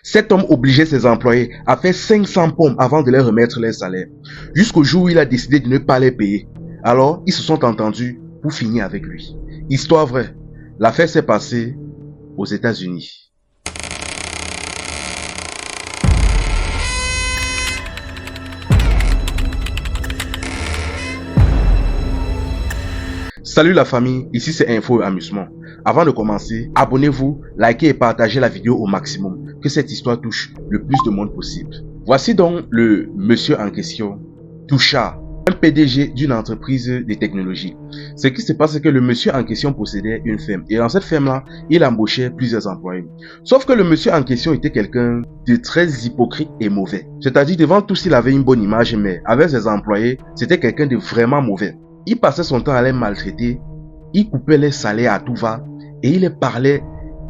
Cet homme obligeait ses employés à faire 500 pompes avant de leur remettre leur salaire, jusqu'au jour où il a décidé de ne pas les payer. Alors, ils se sont entendus pour finir avec lui. Histoire vraie, l'affaire s'est passée aux États-Unis. Salut la famille, ici c'est Info et Amusement. Avant de commencer, abonnez-vous, likez et partagez la vidéo au maximum, que cette histoire touche le plus de monde possible. Voici donc le monsieur en question, Touchard, un PDG d'une entreprise de technologie. Ce qui se passe, c'est que le monsieur en question possédait une ferme, et dans cette ferme-là, il embauchait plusieurs employés. Sauf que le monsieur en question était quelqu'un de très hypocrite et mauvais. C'est-à-dire, devant tous, il avait une bonne image, mais avec ses employés, c'était quelqu'un de vraiment mauvais. Il passait son temps à les maltraiter, il coupait les salaires à tout va et il les parlait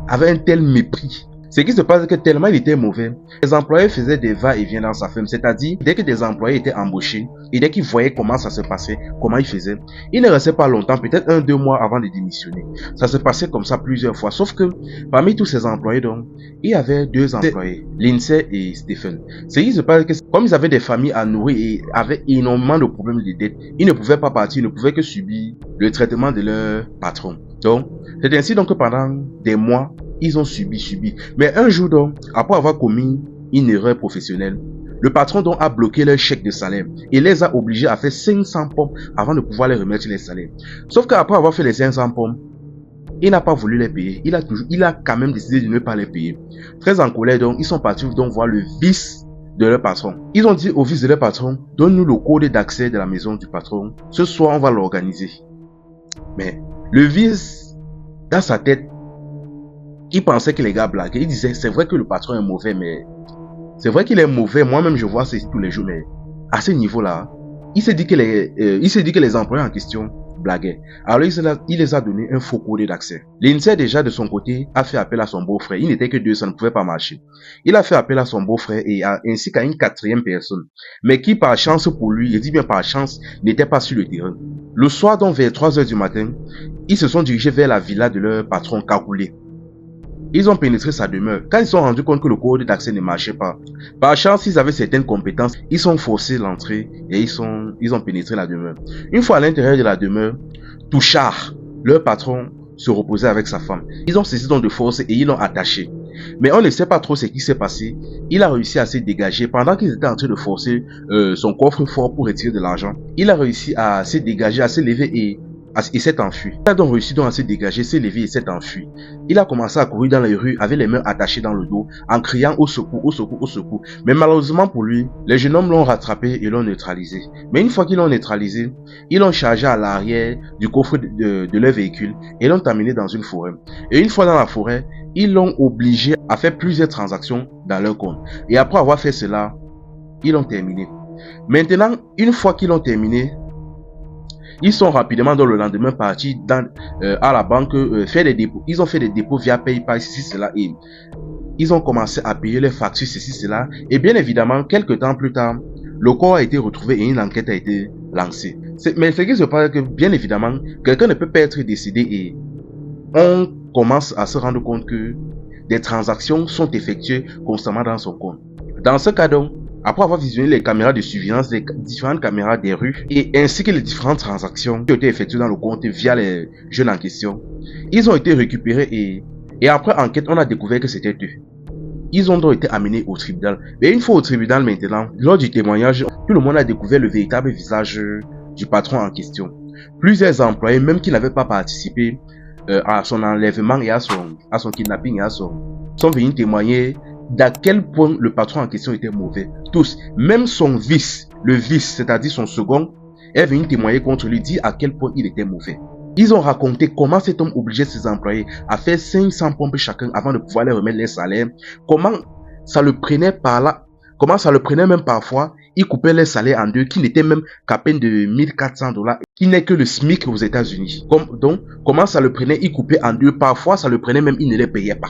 avec un tel mépris. Ce qui se passe, c'est que tellement il était mauvais, les employés faisaient des va-et-vient dans sa ferme. C'est-à-dire, dès que des employés étaient embauchés et dès qu'ils voyaient comment ça se passait, comment ils faisaient, ils ne restaient pas longtemps, peut-être 1-2 mois avant de démissionner. Ça se passait comme ça plusieurs fois. Sauf que parmi tous ces employés, donc, il y avait deux employés, Lindsay et Stephen. Ce qui se passe, c'est que comme ils avaient des familles à nourrir et avaient énormément de problèmes de dette, ils ne pouvaient pas partir, ils ne pouvaient que subir le traitement de leur patron. Donc, c'est ainsi donc que pendant des mois, ils ont subi. Mais un jour donc, après avoir commis une erreur professionnelle, le patron donc a bloqué leur chèque de salaire et les a obligés à faire 500 pompes avant de pouvoir les remettre les salaires. Sauf qu'après avoir fait les 500 pompes, il n'a pas voulu les payer. Il a quand même décidé de ne pas les payer. Très en colère donc, ils sont partis donc voir le vice de leur patron. Ils ont dit au vice de leur patron, donne-nous le code d'accès de la maison du patron. Ce soir, on va l'organiser. Mais le vice, dans sa tête, il pensait que les gars blaguaient. Il disait, c'est vrai que le patron est mauvais, mais c'est vrai qu'il est mauvais. Moi-même, je vois ça tous les jours, mais à ce niveau-là, il s'est dit que les employés en question blaguaient. Alors, il les a donné un faux code d'accès. Lindsay, déjà, de son côté, a fait appel à son beau-frère. Il n'était que deux, ça ne pouvait pas marcher. Il a fait appel à son beau-frère ainsi qu'à une quatrième personne. Mais qui, par chance pour lui, je dis bien par chance, n'était pas sur le terrain. Le soir, donc, vers 3 heures du matin, ils se sont dirigés vers la villa de leur patron cagoulé. Ils ont pénétré sa demeure. Quand ils se sont rendus compte que le code d'accès ne marchait pas, par chance, ils avaient certaines compétences. Ils ont forcé l'entrée et ils ont pénétré la demeure. Une fois à l'intérieur de la demeure, Touchard, leur patron, se reposait avec sa femme. Ils ont saisi donc de force et ils l'ont attaché. Mais on ne sait pas trop ce qui s'est passé. Il a réussi à se dégager pendant qu'ils étaient en train de forcer son coffre-fort pour retirer de l'argent. Il a réussi à se dégager, à se lever et s'est enfui. Il a donc réussi à se dégager, s'est levé et s'est enfui. Il a commencé à courir dans les rues avec les mains attachées dans le dos en criant au secours, au secours, au secours. Mais malheureusement pour lui, les jeunes hommes l'ont rattrapé et l'ont neutralisé. Mais une fois qu'ils l'ont neutralisé, ils l'ont chargé à l'arrière du coffre de leur véhicule et l'ont amené dans une forêt. Et une fois dans la forêt, ils l'ont obligé à faire plusieurs transactions dans leur compte. Et après avoir fait cela, ils l'ont terminé. Maintenant, une fois qu'ils l'ont terminé, ils sont rapidement dans le lendemain partis à la banque faire des dépôts. Ils ont fait des dépôts via PayPal, ceci, cela, et ils ont commencé à payer les factures, ceci, cela. Et bien évidemment, quelques temps plus tard, le corps a été retrouvé et une enquête a été lancée. Mais ce qui se passe, que bien évidemment, quelqu'un ne peut pas être décédé et on commence à se rendre compte que des transactions sont effectuées constamment dans son compte. Dans ce cas donc, après avoir visionné les caméras de surveillance, les différentes caméras des rues et ainsi que les différentes transactions qui ont été effectuées dans le compte via les jeunes en question, ils ont été récupérés et après enquête, on a découvert que c'était eux. Ils ont donc été amenés au tribunal. Mais une fois au tribunal maintenant, lors du témoignage, tout le monde a découvert le véritable visage du patron en question. Plusieurs employés, même qui n'avaient pas participé à son enlèvement et à son kidnapping sont venus témoigner d'à quel point le patron en question était mauvais. Tous, même son vice, le vice, c'est-à-dire son second, est venu témoigner contre lui, dire à quel point il était mauvais. Ils ont raconté comment cet homme obligeait ses employés à faire 500 pompes chacun avant de pouvoir les remettre les salaires, comment ça le prenait par là, comment ça le prenait même parfois, il coupait les salaires en deux, qui n'était même qu'à peine de $1 400, qui n'est que le SMIC aux États-Unis. Donc, comment ça le prenait, il coupait en deux, parfois ça le prenait même, il ne les payait pas.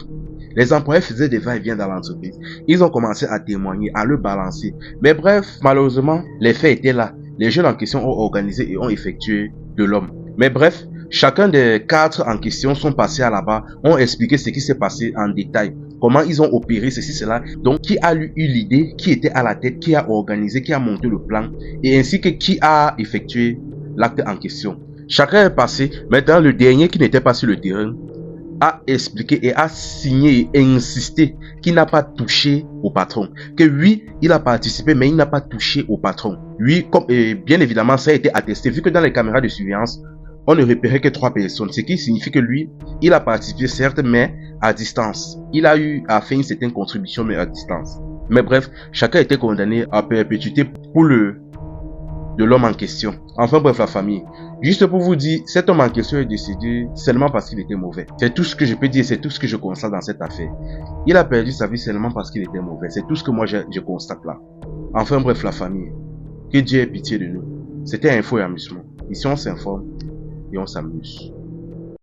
Les employés faisaient des va-et-vient dans l'entreprise. Ils ont commencé à témoigner, à le balancer. Mais bref, malheureusement, les faits étaient là. Les jeunes en question ont organisé et ont effectué de l'homme. Mais bref, chacun des 4 en question sont passés à là-bas, ont expliqué ce qui s'est passé en détail. comment ils ont opéré ceci, cela. Donc, qui a eu l'idée, qui était à la tête, qui a organisé, qui a monté le plan, et ainsi que qui a effectué l'acte en question. Chacun est passé. Maintenant, le dernier qui n'était pas sur le terrain a expliqué et a signé et insisté qu'il n'a pas touché au patron. Que oui, il a participé, mais il n'a pas touché au patron. Oui, comme, bien évidemment, ça a été attesté, vu que dans les caméras de surveillance, on ne repérait que 3 personnes, ce qui signifie que lui, il a participé certes, mais à distance. Il a eu à faire une certaine contribution, mais à distance. Mais bref, chacun était condamné à perpétuité pour de l'homme en question. Enfin bref, la famille. Juste pour vous dire, cet homme en question est décédé seulement parce qu'il était mauvais. C'est tout ce que je peux dire, c'est tout ce que je constate dans cette affaire. Il a perdu sa vie seulement parce qu'il était mauvais. C'est tout ce que moi je constate là. Enfin bref, la famille. Que Dieu ait pitié de nous. C'était Info et Amusement. Ici on s'informe et on s'amuse.